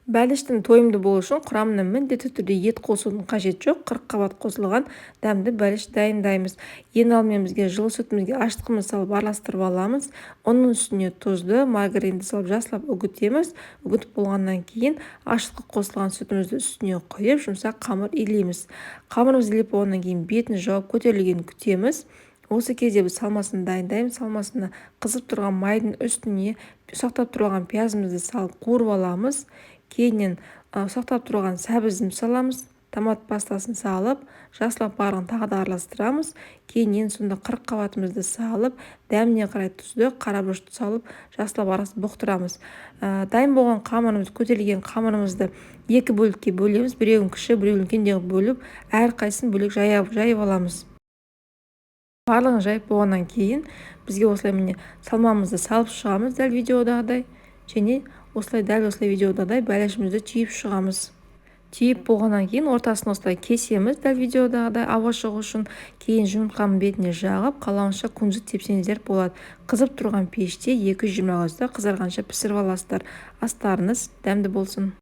Бәліштің тойымды болу үшін құрамына міндетті түрде ет қосудың қажеті жоқ. 40 қабат қосылған дәмді бәліш дайындаймыз. Ең алдымен бізге жылы сүтімізге ашытқымызды салып араластырып аламыз. Оның үстіне тұзды, маргаринді салып жақсылап үгітеміз. Үгітіп болғаннан кейін ашытқы қосылған сүтімізді үстіне құйып, жұмсақ қамыр илейміз. Қамырымызды илеп болғаннан кейін бетін жауып көтерілгенін күтеміз. Осы кезде біз салмасын дайындаймыз. Салмасына қызып тұрған майдың үстіне ұсақтап тұрған пиязымызды салып қуырып аламыз. Кейіннен ұсақтап тұрған сәбізімізді саламыз. Томат пастасын салып, жақсылап барлығын тағы да араластырамыз. Кейіннен сонда 40 қабатымызды салып, дәміне қарай тұзды, қара бұрышты салып, жақсылап арасында бұқтырамыз. Дайын болған қамырымыз, көтерілген қамырымызды екі бөлікке бөлеміз. Біреуін кіші, біреуін үлкен деп бөліп, әрқайсысын бөлек жайып аламыз. Барлығын жайып болғаннан кейін бізге осылай міне салмамызды салып шығамыз дәл видеодағыдай, және дәл осылай видеодағыдай бәлішімізді түйіп шығамыз. Түйіп болғаннан кейін ортасын осылай кесеміз дәл видеодағыдай ауа шығу үшін. Кейін жұмыртқаның бетіне жағып, қалауынша күнжіт тепсеңіздер болады. Қызып тұрған пеште 220 градуста қызарғанша пісіріп аласыздар. Астарыңыз дәмді болсын.